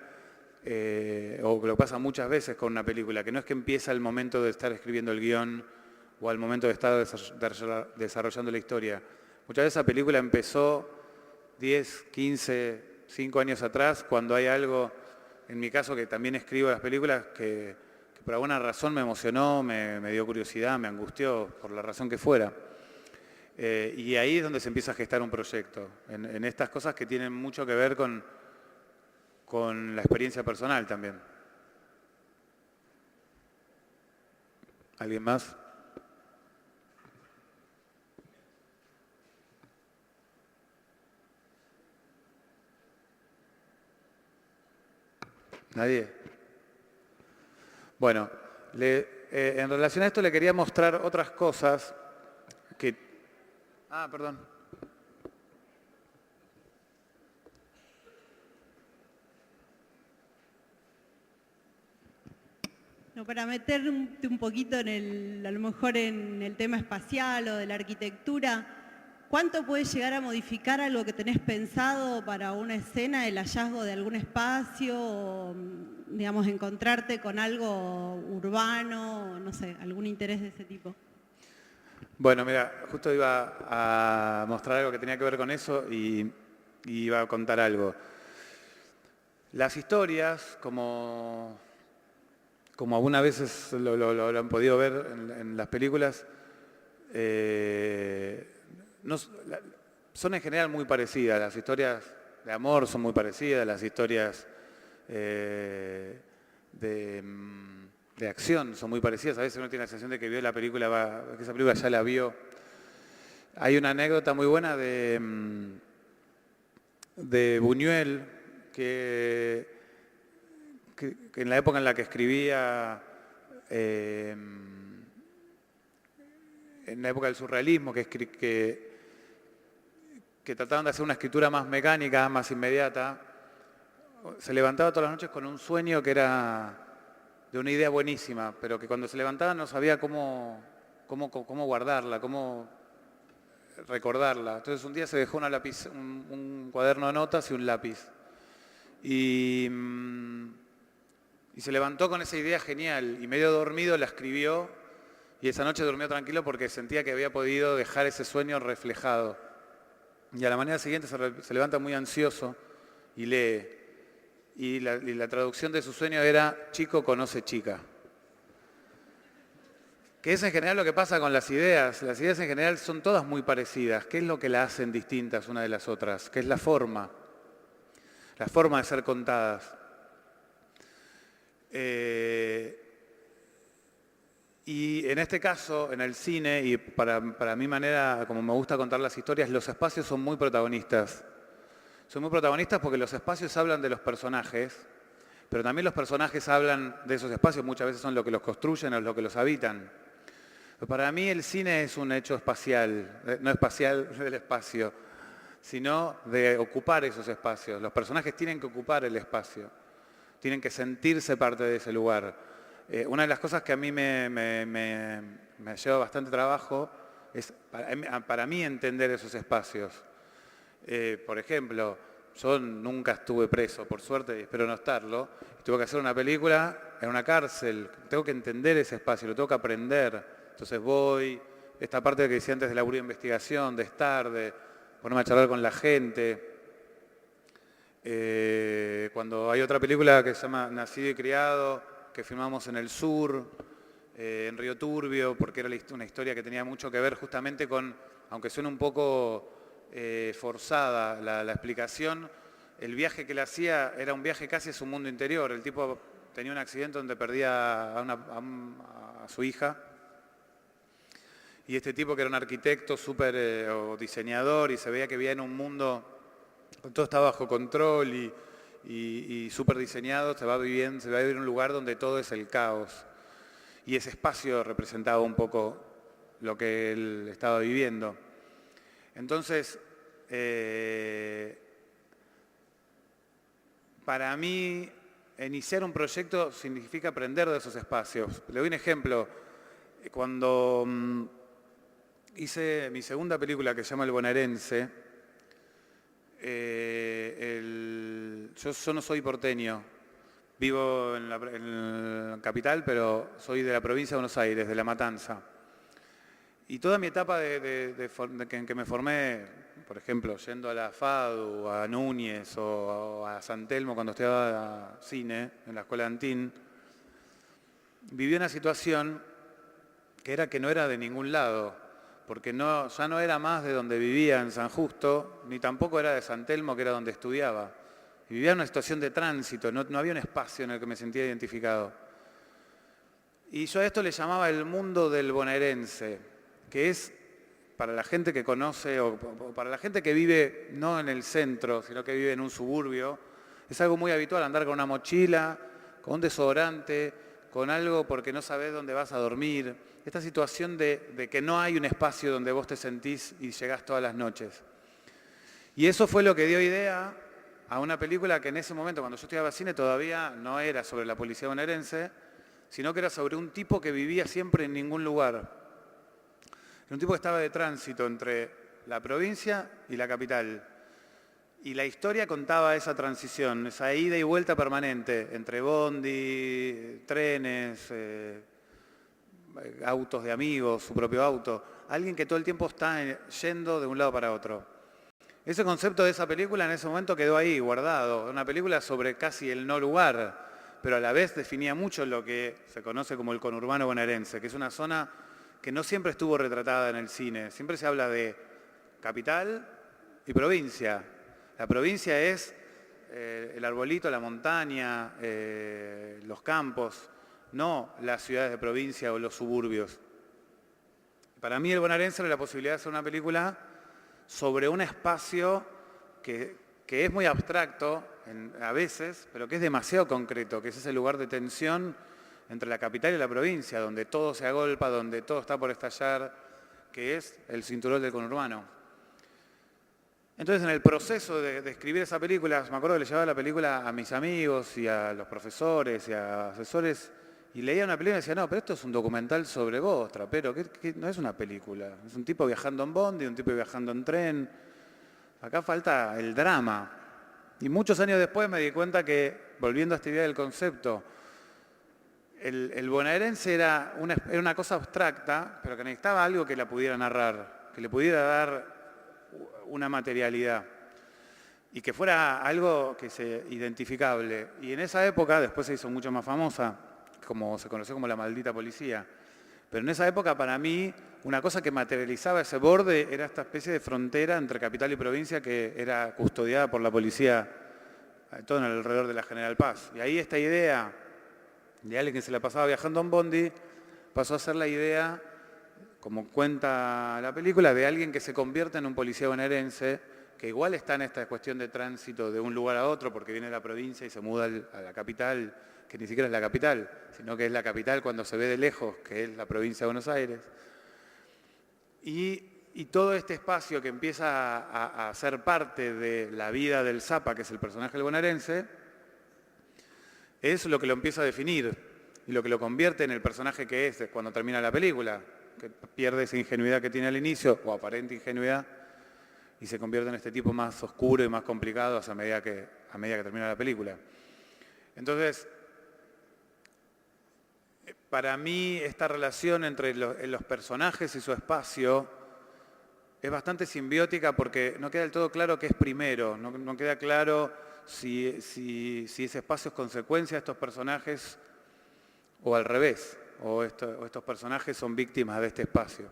o lo que pasa muchas veces con una película, que no es que empieza el momento de estar escribiendo el guión o al momento de estar desarrollando la historia. Muchas veces esa película empezó 10, 15, 5 años atrás, cuando hay algo, en mi caso que también escribo las películas, que por alguna razón me emocionó, me dio curiosidad, me angustió, por la razón que fuera. Y ahí es donde se empieza a gestar un proyecto, en estas cosas que tienen mucho que ver con la experiencia personal también. ¿Alguien más? ¿Nadie? Bueno, en relación a esto le quería mostrar otras cosas que... Ah, perdón. No, para meterte un poquito a lo mejor en el tema espacial o de la arquitectura, ¿cuánto puede llegar a modificar algo que tenés pensado para una escena, el hallazgo de algún espacio, o, digamos, encontrarte con algo urbano, no sé, algún interés de ese tipo? Bueno, mira, justo iba a mostrar algo que tenía que ver con eso y iba a contar algo. Las historias, como algunas veces lo han podido ver en las películas, son en general muy parecidas. Las historias de amor son muy parecidas, las historias de acción son muy parecidas. A veces uno tiene la sensación de que vio la película, que esa película ya la vio. Hay una anécdota muy buena de Buñuel, que en la época en la que escribía, en la época del surrealismo, que trataban de hacer una escritura más mecánica, más inmediata, se levantaba todas las noches con un sueño que era de una idea buenísima, pero que cuando se levantaba no sabía cómo guardarla, cómo recordarla. Entonces un día se dejó un cuaderno de notas y un lápiz. Y se levantó con esa idea genial y medio dormido la escribió y esa noche durmió tranquilo porque sentía que había podido dejar ese sueño reflejado. Y a la mañana siguiente se levanta muy ansioso y lee. Y la traducción de su sueño era chico conoce chica. Que es en general lo que pasa con las ideas. Las ideas en general son todas muy parecidas. ¿Qué es lo que la hacen distintas una de las otras? ¿Qué es la forma? La forma de ser contadas. Y en este caso, en el cine, y para mi manera, como me gusta contar las historias, los espacios son muy protagonistas. Son muy protagonistas porque los espacios hablan de los personajes, pero también los personajes hablan de esos espacios, muchas veces son lo que los construyen o lo que los habitan. Pero para mí el cine es un hecho espacial, no espacial del espacio, sino de ocupar esos espacios. Los personajes tienen que ocupar el espacio, tienen que sentirse parte de ese lugar. Una de las cosas que a mí me lleva bastante trabajo es para mí entender esos espacios. Por ejemplo, yo nunca estuve preso, por suerte, y espero no estarlo. Tuve que hacer una película en una cárcel, tengo que entender ese espacio, lo tengo que aprender. Entonces voy, esta parte que decía antes del laburo de investigación, de estar, de ponerme a charlar con la gente. Cuando hay otra película que se llama Nacido y Criado, que filmamos en el sur, en Río Turbio, porque era una historia que tenía mucho que ver justamente con, aunque suene un poco forzada la explicación, el viaje que él hacía era un viaje casi a su mundo interior. El tipo tenía un accidente donde perdía a su hija, y este tipo que era un arquitecto súper o diseñador, y se veía que vivía en un mundo, todo estaba bajo control y súper diseñado, se va a vivir en un lugar donde todo es el caos. Y ese espacio representaba un poco lo que él estaba viviendo. Entonces, para mí, iniciar un proyecto significa aprender de esos espacios. Le doy un ejemplo. Cuando hice mi segunda película, que se llama El Bonaerense, yo no soy porteño, vivo en la capital, pero soy de la provincia de Buenos Aires, de La Matanza. Y toda mi etapa en que me formé, por ejemplo, yendo a la FADU, a Núñez o a San Telmo cuando estudiaba cine en la Escuela de Antín, viví una situación que no era de ningún lado, porque ya no era más de donde vivía en San Justo, ni tampoco era de San Telmo, que era donde estudiaba. Y vivía en una situación de tránsito, no había un espacio en el que me sentía identificado. Y yo a esto le llamaba el mundo del bonaerense, que es para la gente que conoce o para la gente que vive no en el centro, sino que vive en un suburbio, es algo muy habitual andar con una mochila, con un desodorante, con algo porque no sabés dónde vas a dormir. Esta situación de que no hay un espacio donde vos te sentís y llegás todas las noches. Y eso fue lo que dio idea a una película que en ese momento, cuando yo estudiaba cine, todavía no era sobre la policía bonaerense, sino que era sobre un tipo que vivía siempre en ningún lugar. Era un tipo que estaba de tránsito entre la provincia y la capital. Y la historia contaba esa transición, esa ida y vuelta permanente entre bondi, trenes, autos de amigos, su propio auto. Alguien que todo el tiempo está yendo de un lado para otro. Ese concepto de esa película en ese momento quedó ahí, guardado. Una película sobre casi el no lugar, pero a la vez definía mucho lo que se conoce como el conurbano bonaerense, que es una zona que no siempre estuvo retratada en el cine. Siempre se habla de capital y provincia. La provincia es el arbolito, la montaña, los campos, no las ciudades de provincia o los suburbios. Para mí el bonaerense era la posibilidad de hacer una película sobre un espacio que es muy abstracto a veces, pero que es demasiado concreto, que es ese lugar de tensión entre la capital y la provincia, donde todo se agolpa, donde todo está por estallar, que es el cinturón del conurbano. Entonces, en el proceso de escribir esa película, me acuerdo que le llevaba la película a mis amigos y a los profesores y a asesores, y leía una película y decía, no, pero esto es un documental sobre vos, trapero, que no es una película. Es un tipo viajando en bondi, un tipo viajando en tren. Acá falta el drama. Y muchos años después me di cuenta que, volviendo a esta idea del concepto, el bonaerense era una cosa abstracta, pero que necesitaba algo que la pudiera narrar, que le pudiera dar una materialidad y que fuera algo que se identificable. Y en esa época, después se hizo mucho más famosa, como se conoció como La Maldita Policía, pero en esa época para mí una cosa que materializaba ese borde era esta especie de frontera entre capital y provincia que era custodiada por la policía, todo en alrededor de la General Paz. Y ahí esta idea de alguien que se la pasaba viajando en bondi pasó a ser la idea, como cuenta la película, de alguien que se convierte en un policía bonaerense que igual está en esta cuestión de tránsito de un lugar a otro, porque viene de la provincia y se muda a la capital, que ni siquiera es la capital, sino que es la capital cuando se ve de lejos, que es la provincia de Buenos Aires. Y todo este espacio que empieza a ser parte de la vida del Zapa, que es el personaje del bonaerense, es lo que lo empieza a definir y lo que lo convierte en el personaje que es cuando termina la película, que pierde esa ingenuidad que tiene al inicio, o aparente ingenuidad, y se convierte en este tipo más oscuro y más complicado a medida que termina la película. Entonces, para mí esta relación entre los personajes y su espacio es bastante simbiótica porque no queda del todo claro qué es primero, no queda claro si ese espacio es consecuencia de estos personajes o al revés, o estos personajes son víctimas de este espacio.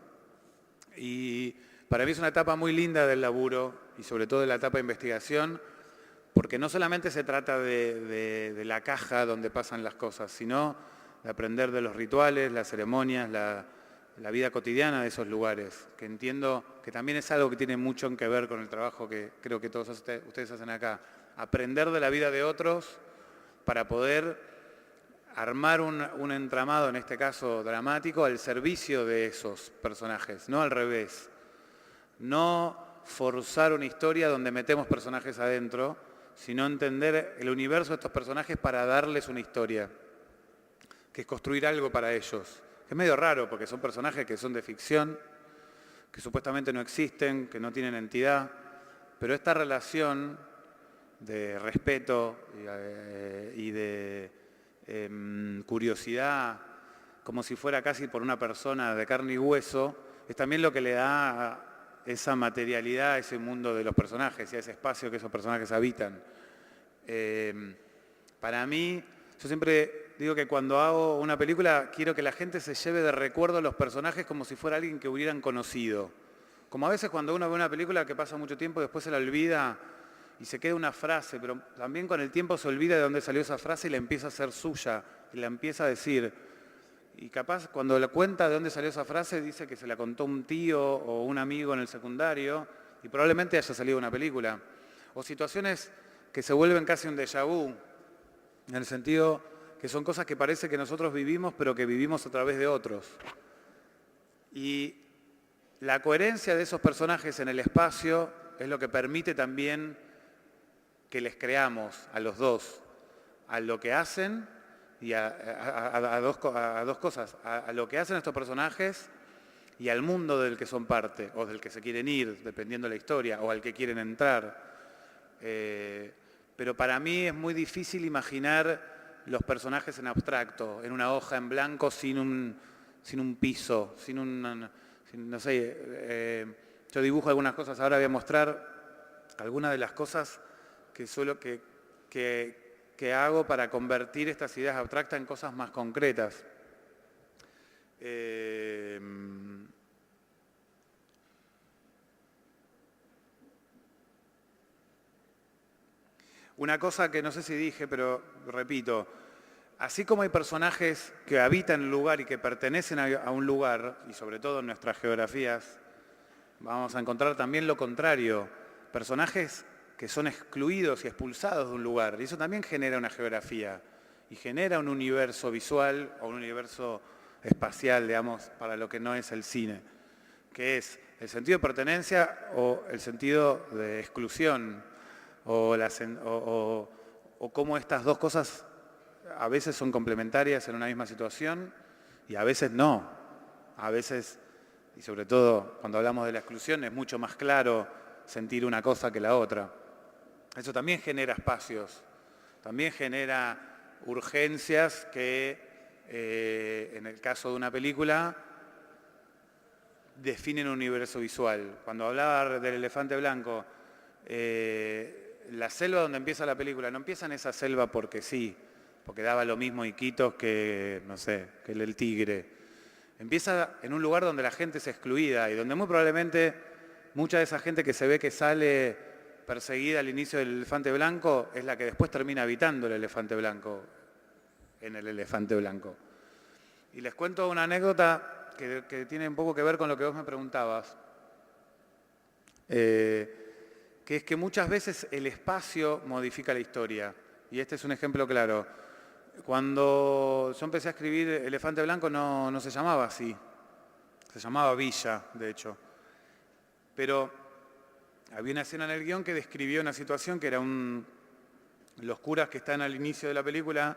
Y para mí es una etapa muy linda del laburo y sobre todo de la etapa de investigación, porque no solamente se trata de la caja donde pasan las cosas, sino de aprender de los rituales, las ceremonias, la vida cotidiana de esos lugares, que entiendo que también es algo que tiene mucho que ver con el trabajo que creo que todos ustedes hacen acá. Aprender de la vida de otros para poder armar un entramado, en este caso dramático, al servicio de esos personajes, no al revés. No forzar una historia donde metemos personajes adentro, sino entender el universo de estos personajes para darles una historia, que es construir algo para ellos. Es medio raro porque son personajes que son de ficción, que supuestamente no existen, que no tienen entidad, pero esta relación de respeto y de curiosidad, como si fuera casi por una persona de carne y hueso, es también lo que le da esa materialidad a ese mundo de los personajes y a ese espacio que esos personajes habitan. Para mí, yo siempre digo que cuando hago una película quiero que la gente se lleve de recuerdo a los personajes como si fuera alguien que hubieran conocido. Como a veces cuando uno ve una película que pasa mucho tiempo y después se la olvida y se queda una frase, pero también con el tiempo se olvida de dónde salió esa frase y la empieza a hacer suya y la empieza a decir. Y capaz cuando le cuenta de dónde salió esa frase dice que se la contó un tío o un amigo en el secundario y probablemente haya salido una película. O situaciones que se vuelven casi un déjà vu, en el sentido que son cosas que parece que nosotros vivimos pero que vivimos a través de otros. Y la coherencia de esos personajes en el espacio es lo que permite también que les creamos a los dos, a lo que hacen y a dos cosas, a lo que hacen estos personajes y al mundo del que son parte, o del que se quieren ir, dependiendo de la historia, o al que quieren entrar. Pero para mí es muy difícil imaginar los personajes en abstracto, en una hoja en blanco, sin un piso, no sé, yo dibujo algunas cosas, ahora voy a mostrar algunas de las cosas que hago para convertir estas ideas abstractas en cosas más concretas. Una cosa que no sé si dije, pero repito, así como hay personajes que habitan el lugar y que pertenecen a un lugar, y sobre todo en nuestras geografías, vamos a encontrar también lo contrario, personajes que son excluidos y expulsados de un lugar. Y eso también genera una geografía y genera un universo visual o un universo espacial, digamos, para lo que no es el cine, que es el sentido de pertenencia o el sentido de exclusión, o cómo estas dos cosas a veces son complementarias en una misma situación y a veces no. A veces, y sobre todo cuando hablamos de la exclusión, es mucho más claro sentir una cosa que la otra. Eso también genera espacios, también genera urgencias que, en el caso de una película, definen un universo visual. Cuando hablaba del elefante blanco, la selva donde empieza la película, no empieza en esa selva porque sí, porque daba lo mismo Iquitos que, no sé, que el tigre. Empieza en un lugar donde la gente es excluida y donde muy probablemente mucha de esa gente que se ve que sale perseguida al inicio del elefante blanco es la que después termina habitando el elefante blanco, en el elefante blanco. Y les cuento una anécdota que tiene un poco que ver con lo que vos me preguntabas. que es que muchas veces el espacio modifica la historia. Y este es un ejemplo claro. Cuando yo empecé a escribir Elefante Blanco no se llamaba así, se llamaba Villa, de hecho. Pero había una escena en el guión que describió una situación que era los curas que están al inicio de la película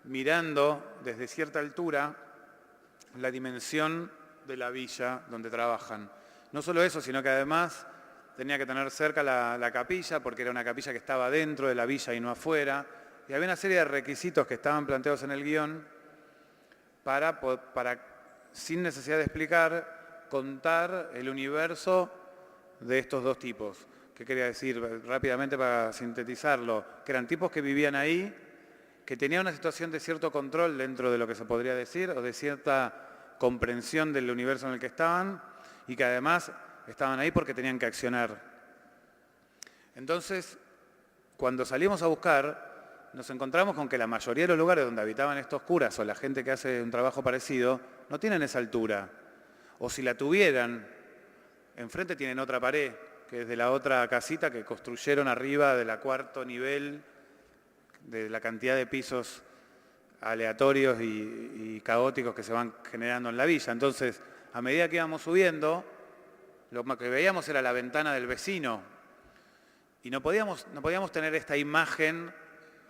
mirando desde cierta altura la dimensión de la villa donde trabajan. No solo eso, sino que además tenía que tener cerca la capilla, porque era una capilla que estaba dentro de la villa y no afuera. Y había una serie de requisitos que estaban planteados en el guión para, sin necesidad de explicar, contar el universo de estos dos tipos. ¿Qué quería decir? Rápidamente para sintetizarlo, que eran tipos que vivían ahí, que tenían una situación de cierto control dentro de lo que se podría decir, o de cierta comprensión del universo en el que estaban, y que además estaban ahí porque tenían que accionar. Entonces, cuando salimos a buscar, nos encontramos con que la mayoría de los lugares donde habitaban estos curas o la gente que hace un trabajo parecido, no tienen esa altura. O si la tuvieran, enfrente tienen otra pared, que es de la otra casita que construyeron arriba de la cuarto nivel, de la cantidad de pisos aleatorios y caóticos que se van generando en la villa. Entonces, a medida que íbamos subiendo, lo que veíamos era la ventana del vecino y no podíamos tener esta imagen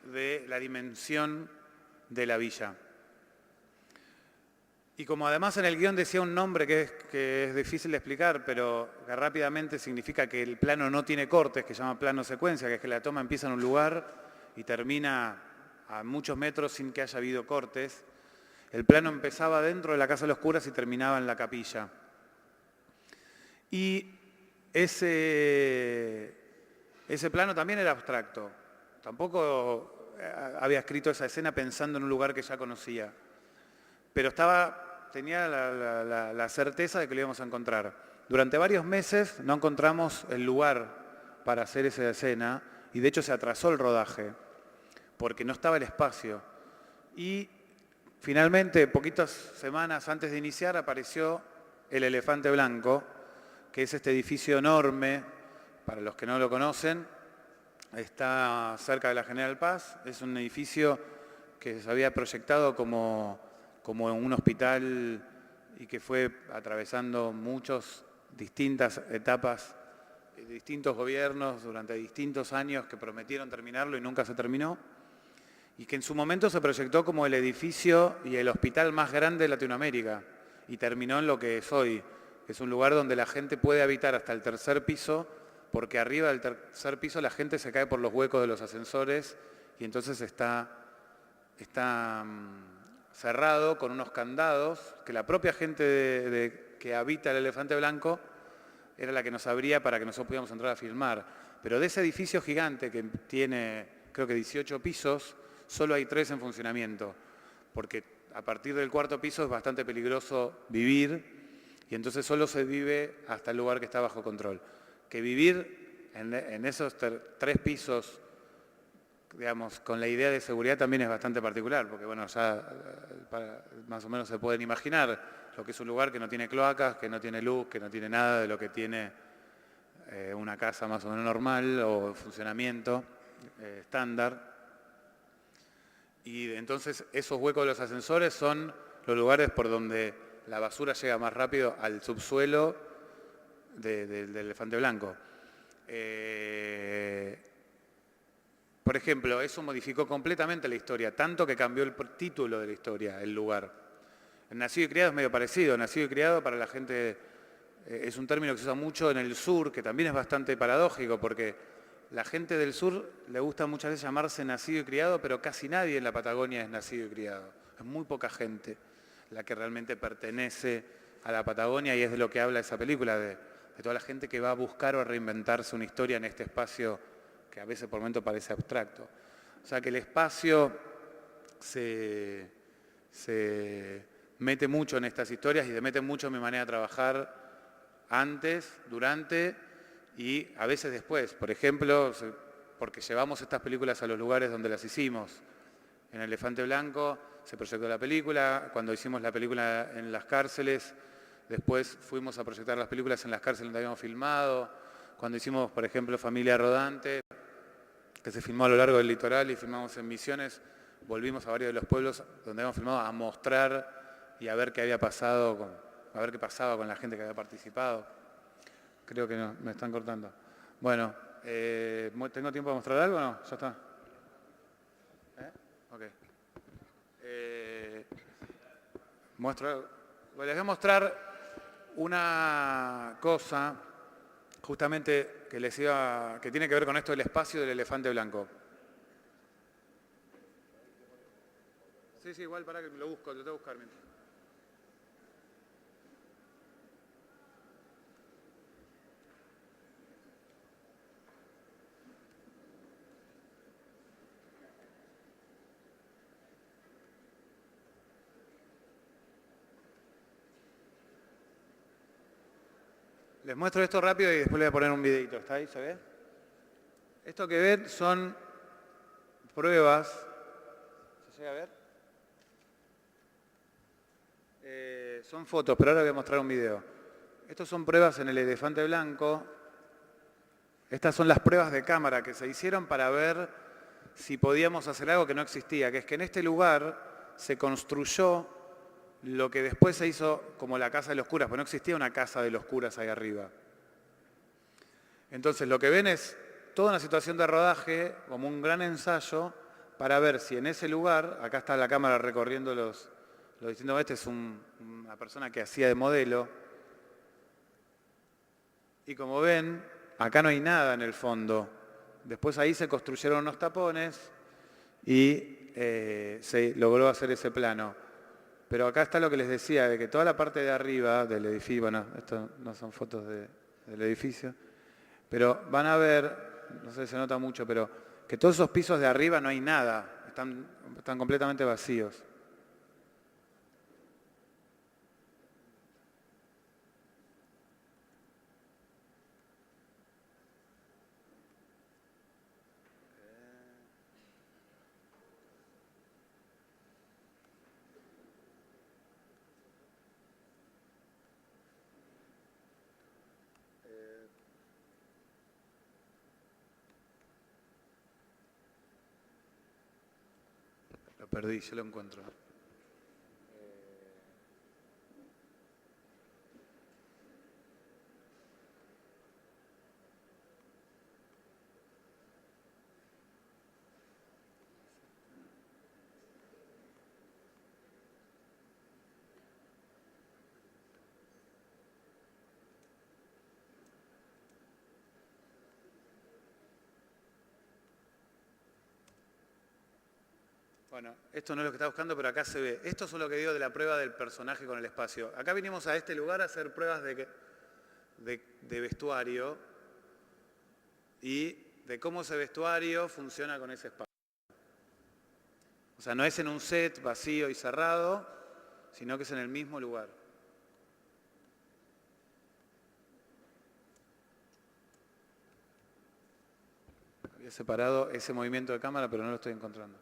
de la dimensión de la villa. Y como además en el guión decía un nombre que es difícil de explicar, pero que rápidamente significa que el plano no tiene cortes, que se llama plano secuencia, que es que la toma empieza en un lugar y termina a muchos metros sin que haya habido cortes. El plano empezaba dentro de la Casa de los Curas y terminaba en la capilla. Y ese plano también era abstracto. Tampoco había escrito esa escena pensando en un lugar que ya conocía. Pero tenía la certeza de que lo íbamos a encontrar. Durante varios meses no encontramos el lugar para hacer esa escena y de hecho se atrasó el rodaje porque no estaba el espacio. Y finalmente, poquitas semanas antes de iniciar, apareció el Elefante Blanco, que es este edificio enorme, para los que no lo conocen, está cerca de la General Paz. Es un edificio que se había proyectado como un hospital y que fue atravesando muchas distintas etapas, distintos gobiernos durante distintos años que prometieron terminarlo y nunca se terminó, y que en su momento se proyectó como el edificio y el hospital más grande de Latinoamérica y terminó en lo que es hoy. Es un lugar donde la gente puede habitar hasta el tercer piso, porque arriba del tercer piso la gente se cae por los huecos de los ascensores y entonces está cerrado con unos candados que la propia gente que habita el Elefante Blanco era la que nos abría para que nosotros pudiéramos entrar a filmar. Pero de ese edificio gigante que tiene, creo que 18 pisos, solo hay 3 en funcionamiento, porque a partir del cuarto piso es bastante peligroso vivir y entonces solo se vive hasta el lugar que está bajo control. Que vivir en esos 3 pisos, digamos, con la idea de seguridad también es bastante particular, porque bueno, ya más o menos se pueden imaginar lo que es un lugar que no tiene cloacas, que no tiene luz, que no tiene nada de lo que tiene una casa más o menos normal o funcionamiento estándar. Y entonces esos huecos de los ascensores son los lugares por donde la basura llega más rápido al subsuelo del Elefante Blanco. Por ejemplo, eso modificó completamente la historia, tanto que cambió el título de la historia, el lugar. El Nacido y Criado es medio parecido. Nacido y Criado para la gente es un término que se usa mucho en el sur, que también es bastante paradójico, porque la gente del sur le gusta muchas veces llamarse nacido y criado, pero casi nadie en la Patagonia es nacido y criado. Es muy poca gente la que realmente pertenece a la Patagonia y es de lo que habla esa película, de toda la gente que va a buscar o a reinventarse una historia en este espacio que a veces por momentos parece abstracto. O sea que el espacio se mete mucho en estas historias y se mete mucho en mi manera de trabajar antes, durante y a veces después. Por ejemplo, porque llevamos estas películas a los lugares donde las hicimos. En Elefante Blanco se proyectó la película, cuando hicimos la película en las cárceles, después fuimos a proyectar las películas en las cárceles donde habíamos filmado. cuando hicimos, por ejemplo, Familia Rodante, que se filmó a lo largo del litoral y filmamos en Misiones, volvimos a varios de los pueblos donde habíamos filmado a mostrar y a ver qué había pasado, a ver qué pasaba con la gente que había participado. Creo que no, me están cortando. Bueno, ¿tengo tiempo de mostrar algo o no? ¿Ya está? Ok. Les voy a mostrar una cosa justamente que tiene que ver con esto del espacio del elefante blanco. Sí, igual para que lo busco, lo tengo que buscar mientras. Les muestro esto rápido y después le voy a poner un videito. ¿Está ahí? ¿Se ve? Esto que ven son pruebas. ¿Se llega a ver? Son fotos, pero ahora voy a mostrar un video. Estos son pruebas en el elefante blanco. Estas son las pruebas de cámara que se hicieron para ver si podíamos hacer algo que no existía, que es que en este lugar se construyó lo que después se hizo como la Casa de los Curas, porque no existía una Casa de los Curas ahí arriba. Entonces lo que ven es toda una situación de rodaje, como un gran ensayo, para ver si en ese lugar, acá está la cámara recorriendo los distintos, este es una persona que hacía de modelo, y como ven, acá no hay nada en el fondo. Después ahí se construyeron unos tapones y se logró hacer ese plano. Pero acá está lo que les decía, de que toda la parte de arriba del edificio, bueno, esto no son fotos del edificio, pero van a ver, no sé si se nota mucho, pero que todos esos pisos de arriba no hay nada, están completamente vacíos. Lo perdí, yo lo encuentro. Bueno, esto no es lo que está buscando, pero acá se ve. Esto es lo que digo de la prueba del personaje con el espacio. Acá vinimos a este lugar a hacer pruebas de vestuario y de cómo ese vestuario funciona con ese espacio. O sea, no es en un set vacío y cerrado, sino que es en el mismo lugar. Había separado ese movimiento de cámara, pero no lo estoy encontrando.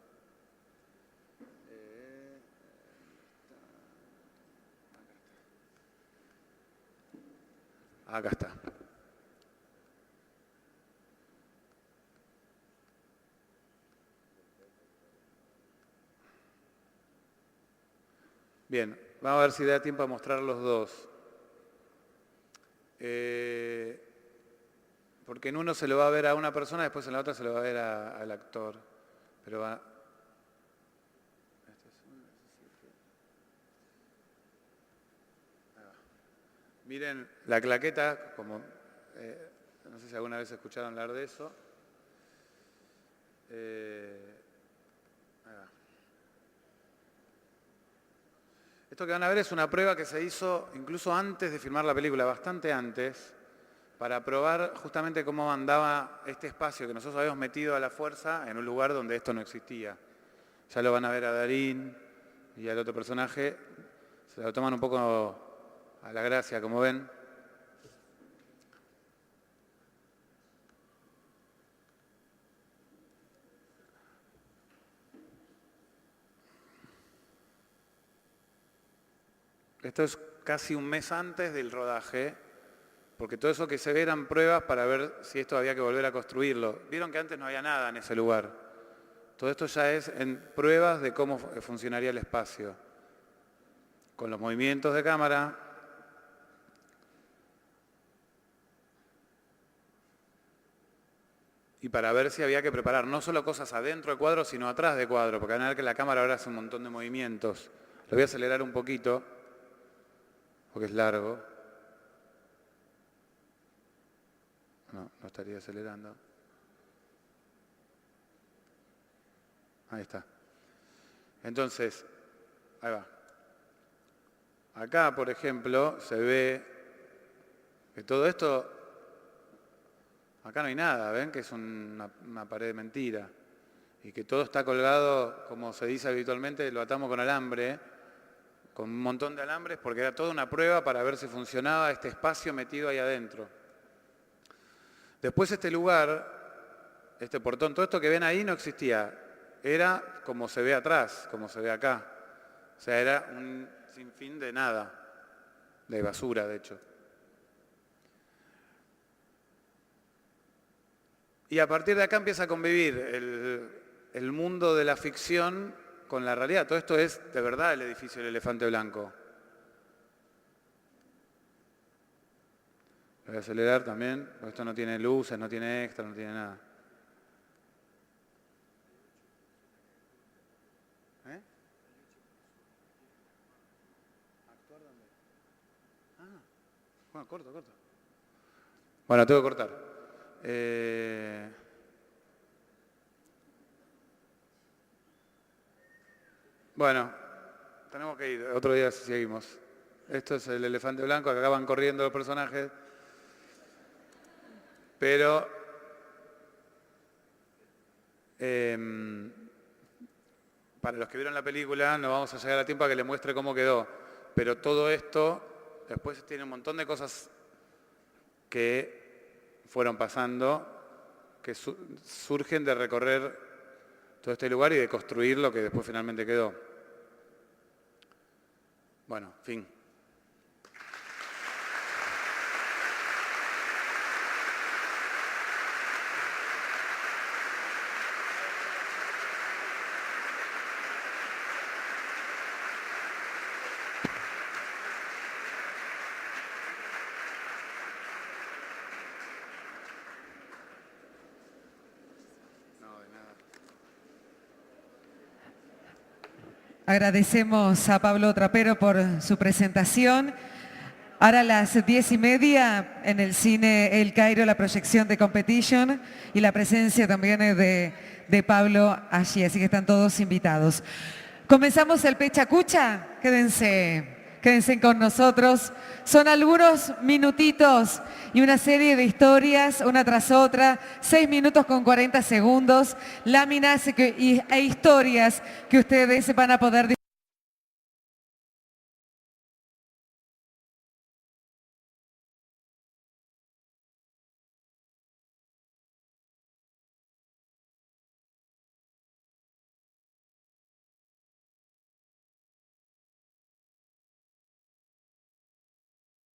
Acá está. Bien, vamos a ver si da tiempo a mostrar los dos. Porque en uno se lo va a ver a una persona, después en la otra se lo va a ver al actor. Pero va... Miren la claqueta, como no sé si alguna vez escucharon hablar de eso. Esto que van a ver es una prueba que se hizo incluso antes de filmar la película, bastante antes, para probar justamente cómo andaba este espacio que nosotros habíamos metido a la fuerza en un lugar donde esto no existía. Ya lo van a ver a Darín y al otro personaje, se lo toman un poco a la gracia, como ven. Esto es casi un mes antes del rodaje, porque todo eso que se ve eran pruebas para ver si esto había que volver a construirlo. Vieron que antes no había nada en ese lugar. Todo esto ya es en pruebas de cómo funcionaría el espacio. Con los movimientos de cámara. Y para ver si había que preparar no solo cosas adentro del cuadro, sino atrás del cuadro, porque van a ver que la cámara ahora hace un montón de movimientos. Lo voy a acelerar un poquito, porque es largo. No estaría acelerando. Ahí está. Entonces, ahí va. Acá, por ejemplo, se ve que todo esto, acá no hay nada, ¿ven? Que es una pared de mentira. Y que todo está colgado, como se dice habitualmente, lo atamos con alambre, con un montón de alambres, porque era toda una prueba para ver si funcionaba este espacio metido ahí adentro. Después este lugar, este portón, todo esto que ven ahí no existía. Era como se ve atrás, como se ve acá. O sea, era un sinfín de nada, de basura, de hecho. Y a partir de acá empieza a convivir el mundo de la ficción con la realidad. Todo esto es, de verdad, el edificio del Elefante Blanco. Lo voy a acelerar también, porque esto no tiene luces, no tiene extra, no tiene nada. Bueno, corto. Bueno, tengo que cortar. Bueno, tenemos que ir. Otro día seguimos. Esto es el Elefante Blanco, acá van corriendo los personajes. Pero para los que vieron la película no vamos a llegar a tiempo a que les muestre cómo quedó. Pero todo esto después tiene un montón de cosas que fueron pasando, que surgen de recorrer todo este lugar y de construir lo que después finalmente quedó. Bueno, fin. Agradecemos a Pablo Trapero por su presentación. Ahora a las 10:30 en el cine El Cairo, la proyección de Competition y la presencia también de Pablo allí, así que están todos invitados. Comenzamos el Pecha Cucha, quédense con nosotros. Son algunos minutitos y una serie de historias, una tras otra, 6 minutos con 40 segundos, láminas e historias que ustedes van a poder disfrutar.